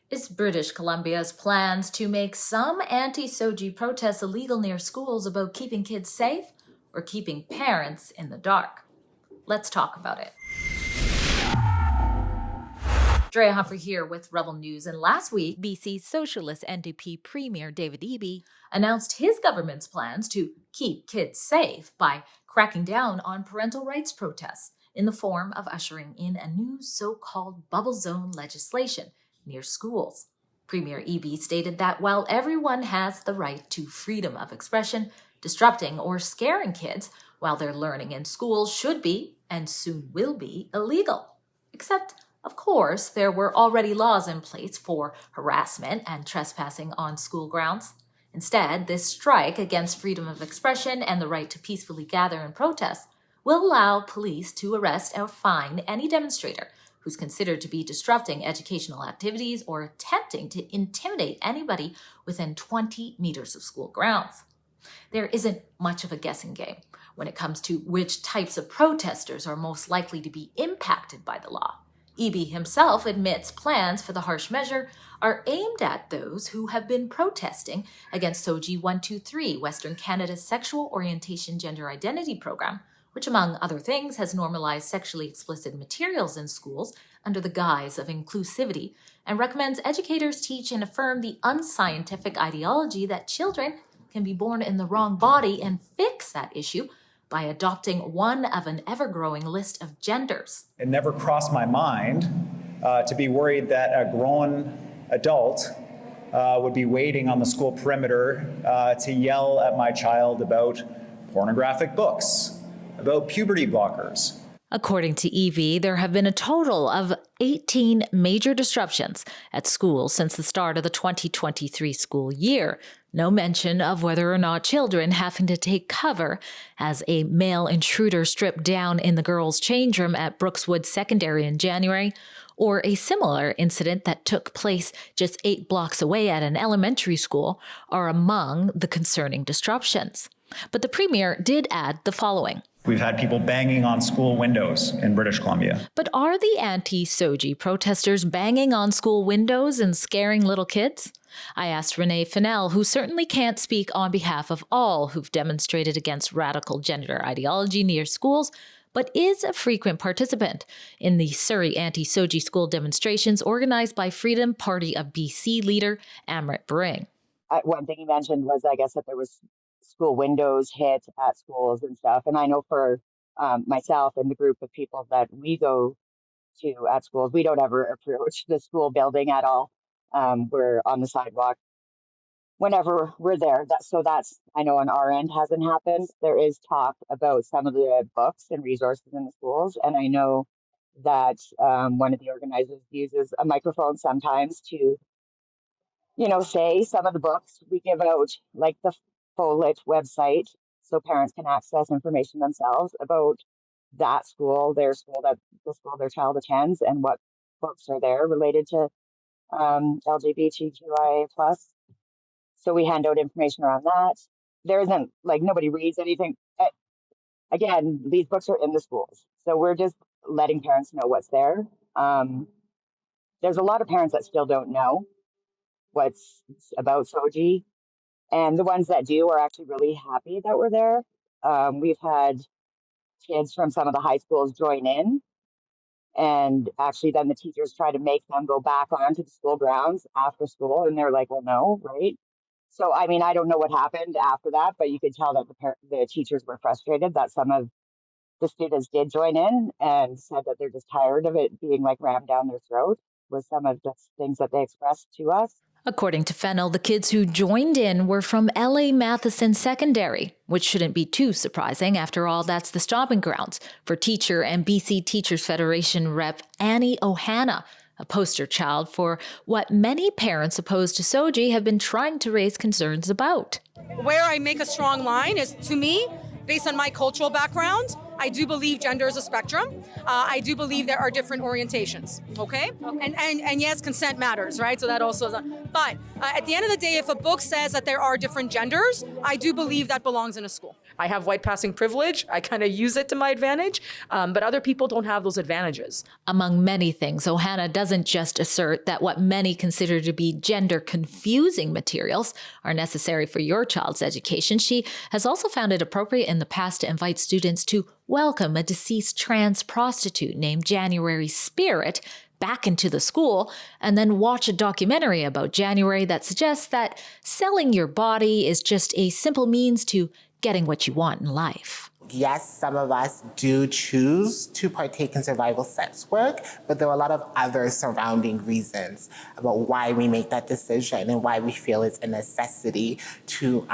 Is British Columbia's plans to make some anti-SOGI protests illegal near schools about keeping kids safe or keeping parents in the dark? Let's talk about it. Drea Humphrey here with Rebel News, and last week, BC's Socialist NDP Premier David Eby announced his government's plans to keep kids safe by cracking down on parental rights protests in the form of ushering in a new so-called bubble zone legislation near schools. Premier Eby stated that while everyone has the right to freedom of expression, disrupting or scaring kids while they're learning in schools should be, and soon will be, illegal. Except, of course, there were already laws in place for harassment and trespassing on school grounds. Instead, this strike against freedom of expression and the right to peacefully gather and protest will allow police to arrest or fine any demonstrator who's considered to be disrupting educational activities or attempting to intimidate anybody within 20 meters of school grounds. There isn't much of a guessing game when it comes to which types of protesters are most likely to be impacted by the law. Eby himself admits plans for the harsh measure are aimed at those who have been protesting against SOGI 123, Western Canada's sexual orientation gender identity program, which among other things has normalized sexually explicit materials in schools under the guise of inclusivity and recommends educators teach and affirm the unscientific ideology that children can be born in the wrong body and fix that issue by adopting one of an ever-growing list of genders. It never crossed my mind to be worried that a grown adult would be waiting on the school perimeter to yell at my child about pornographic books, about puberty blockers. According to Eby, there have been a total of 18 major disruptions at schools since the start of the 2023 school year. No mention of whether or not children having to take cover as a male intruder stripped down in the girls' change room at Brookswood Secondary in January, or a similar incident that took place just 8 blocks away at an elementary school, are among the concerning disruptions. But the Premier did add the following. We've had people banging on school windows in British Columbia. But are the anti-SOGI protesters banging on school windows and scaring little kids? I asked Renee Fennell, who certainly can't speak on behalf of all who've demonstrated against radical gender ideology near schools, but is a frequent participant in the Surrey anti-SOGI school demonstrations organized by Freedom Party of BC leader Amrit Bring. One thing he mentioned was, I guess, that there was school windows hit at schools and stuff. And I know for myself and the group of people that we go to at schools, we don't ever approach the school building at all. We're on the sidewalk whenever we're there. That's, I know on our end hasn't happened. There is talk about some of the books and resources in the schools. And I know that one of the organizers uses a microphone sometimes to, say some of the books we give out, like the FOLIT website, so parents can access information themselves about that school, the school their child attends, and what books are there related to LGBTQIA+. So we hand out information around that. There isn't, nobody reads anything. Again, these books are in the schools. So we're just letting parents know what's there. There's a lot of parents that still don't know what's about SOGI. And the ones that do are actually really happy that we're there. We've had kids from some of the high schools join in. And actually then the teachers try to make them go back onto the school grounds after school. And they're like, well, no, right? So, I don't know what happened after that, but you could tell that the teachers were frustrated that some of the students did join in and said that they're just tired of it being rammed down their throat with some of the things that they expressed to us. According to Fennell, the kids who joined in were from L.A. Matheson Secondary, which shouldn't be too surprising. After all, that's the stomping grounds for teacher and BC Teachers Federation rep Annie Ohana, a poster child for what many parents opposed to SOGI have been trying to raise concerns about. Where I make a strong line is, to me, based on my cultural background, I do believe gender is a spectrum. I do believe there are different orientations, okay? And yes, consent matters, right? So that also is but at the end of the day, if a book says that there are different genders, I do believe that belongs in a school. I have white passing privilege. I kind of use it to my advantage, but other people don't have those advantages. Among many things, Ohana doesn't just assert that what many consider to be gender-confusing materials are necessary for your child's education. She has also found it appropriate in the past to invite students to welcome a deceased trans prostitute named January Spirit back into the school, and then watch a documentary about January that suggests that selling your body is just a simple means to getting what you want in life. Yes, some of us do choose to partake in survival sex work, but there are a lot of other surrounding reasons about why we make that decision and why we feel it's a necessity to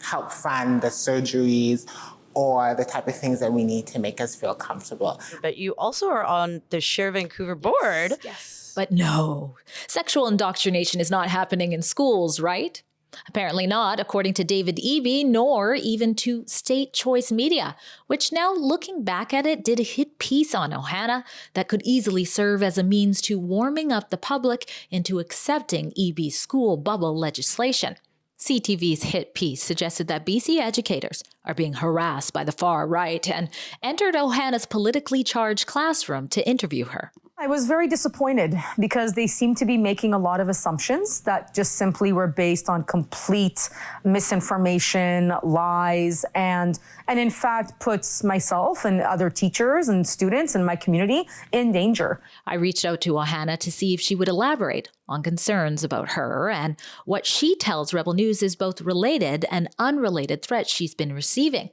help fund the surgeries or the type of things that we need to make us feel comfortable. But you also are on the Share Vancouver board. Yes. But no, sexual indoctrination is not happening in schools, right? Apparently not, according to David Eby, nor even to State Choice Media, which now looking back at it did a hit piece on Ohana that could easily serve as a means to warming up the public into accepting Eby's school bubble legislation. CTV's hit piece suggested that BC educators are being harassed by the far right and entered Ohana's politically charged classroom to interview her. I was very disappointed because they seem to be making a lot of assumptions that just simply were based on complete misinformation, lies, and in fact puts myself and other teachers and students in my community in danger. I reached out to Ohana to see if she would elaborate on concerns about her and what she tells Rebel News is both related and unrelated threats she's been receiving.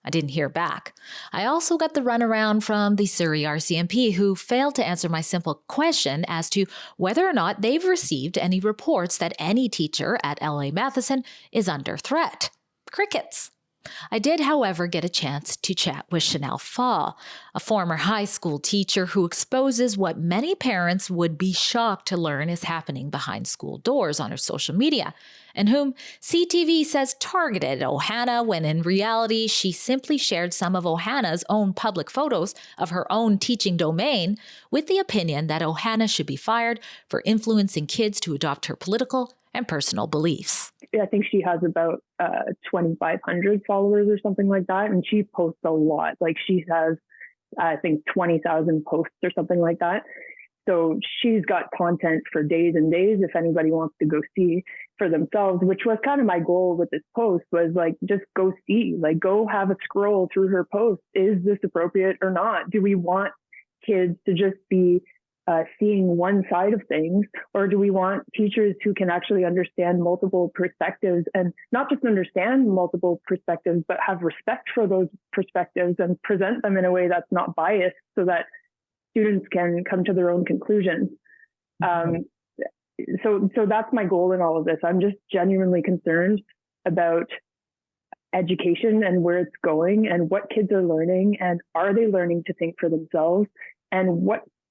I didn't hear back. I also got the runaround from the Surrey RCMP, who failed to answer my simple question as to whether or not they've received any reports that any teacher at LA Matheson is under threat. Crickets. I did, however, get a chance to chat with Chanel Fall, a former high school teacher who exposes what many parents would be shocked to learn is happening behind school doors on her social media, and whom CTV says targeted Ohana when in reality she simply shared some of Ohana's own public photos of her own teaching domain with the opinion that Ohana should be fired for influencing kids to adopt her political and personal beliefs. I think she has about 2,500 followers or something like that. And she posts a lot. Like she has, I think, 20,000 posts or something like that. So she's got content for days and days if anybody wants to go see for themselves, which was kind of my goal with this post was like, just go see, like go have a scroll through her post. Is this appropriate or not? Do we want kids to just be seeing one side of things, or do we want teachers who can actually understand multiple perspectives and not just understand multiple perspectives, but have respect for those perspectives and present them in a way that's not biased so that students can come to their own conclusions. So that's my goal in all of this. I'm just genuinely concerned about education and where it's going and what kids are learning and are they learning to think for themselves and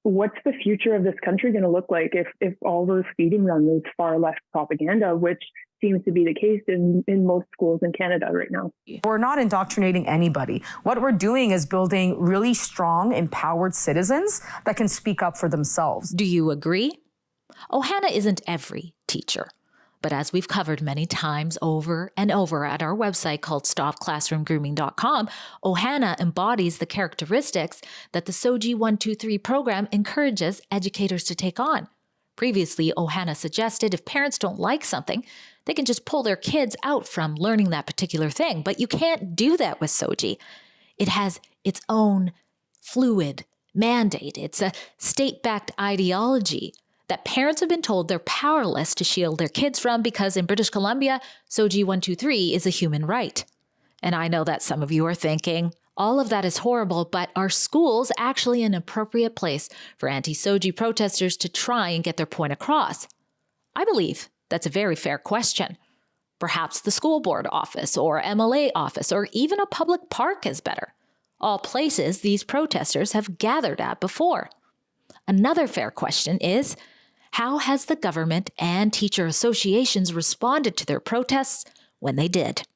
what's the future of this country going to look like if all we're feeding them is far left propaganda, which seems to be the case in most schools in Canada right now. We're not indoctrinating anybody. What we're doing is building really strong, empowered citizens that can speak up for themselves. Do you agree? Ohana isn't every teacher. But as we've covered many times over and over at our website called stopclassroomgrooming.com, Ohana embodies the characteristics that the SOGI 123 program encourages educators to take on. Previously, Ohana suggested if parents don't like something, they can just pull their kids out from learning that particular thing. But you can't do that with SOGI. It has its own fluid mandate. It's a state-backed ideology that parents have been told they're powerless to shield their kids from because in British Columbia, SOGI 123 is a human right. And I know that some of you are thinking, all of that is horrible, but are schools actually an appropriate place for anti-SOGI protesters to try and get their point across? I believe that's a very fair question. Perhaps the school board office or MLA office or even a public park is better. All places these protesters have gathered at before. Another fair question is, how has the government and teacher associations responded to their protests when they did?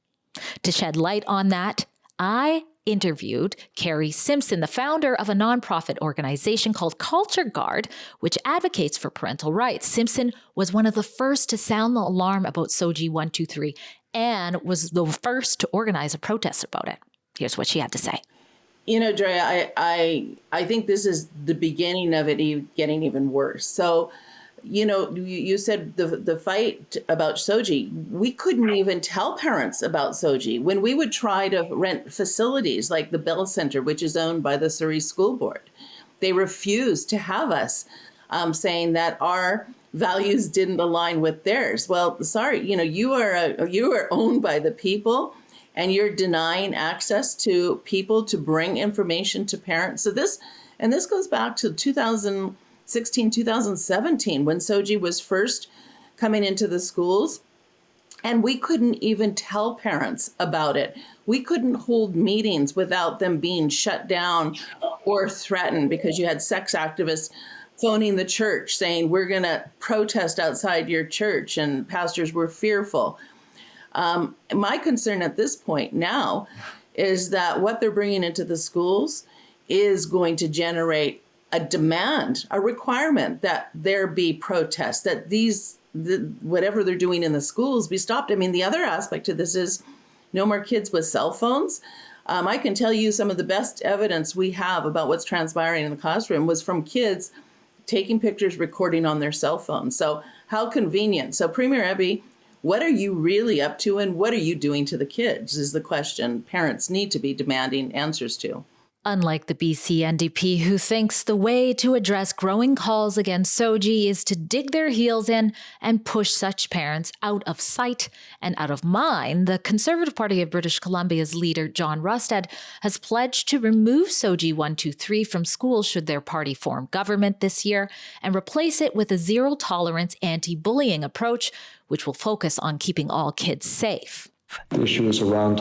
To shed light on that, I interviewed Carrie Simpson, the founder of a nonprofit organization called Culture Guard, which advocates for parental rights. Simpson was one of the first to sound the alarm about SOGI 123 and was the first to organize a protest about it. Here's what she had to say. You know, Drea, I think this is the beginning of it getting even worse. So, you know, you said the fight about SOGI, we couldn't even tell parents about SOGI. When we would try to rent facilities like the Bell Center, which is owned by the Surrey School Board, they refused to have us, saying that our values didn't align with theirs. Well, sorry, you know, you are owned by the people, and you're denying access to people to bring information to parents. So this goes back to 2016, 2017, when SOGI was first coming into the schools, and we couldn't even tell parents about it. We couldn't hold meetings without them being shut down or threatened, because you had sex activists phoning the church saying, we're going to protest outside your church, and pastors were fearful. My concern at this point now is that what they're bringing into the schools is going to generate a demand, a requirement that there be protests, that whatever they're doing in the schools be stopped. I mean, the other aspect to this is no more kids with cell phones. I can tell you some of the best evidence we have about what's transpiring in the classroom was from kids taking pictures, recording on their cell phones. So how convenient. So Premier Eby, what are you really up to, and what are you doing to the kids is the question parents need to be demanding answers to. Unlike the BC NDP, who thinks the way to address growing calls against SOGI is to dig their heels in and push such parents out of sight and out of mind, the Conservative Party of British Columbia's leader, John Rustad, has pledged to remove SOGI 123 from schools should their party form government this year and replace it with a zero-tolerance anti-bullying approach, which will focus on keeping all kids safe. The issue is around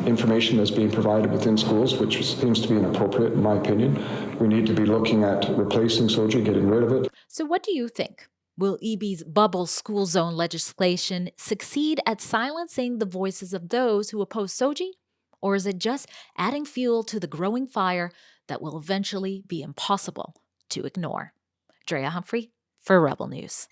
information that's being provided within schools, which seems to be inappropriate, in my opinion. We need to be looking at replacing SOGI, getting rid of it. So what do you think? Will Eby's bubble school zone legislation succeed at silencing the voices of those who oppose SOGI? Or is it just adding fuel to the growing fire that will eventually be impossible to ignore? Drea Humphrey for Rebel News.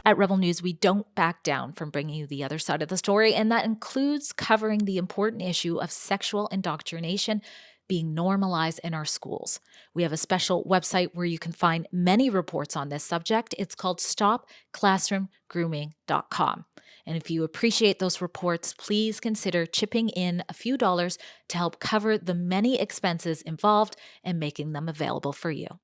At Rebel News, we don't back down from bringing you the other side of the story, and that includes covering the important issue of sexual indoctrination being normalized in our schools. We have a special website where you can find many reports on this subject. It's called stopclassroomgrooming.com. And if you appreciate those reports, please consider chipping in a few dollars to help cover the many expenses involved in making them available for you.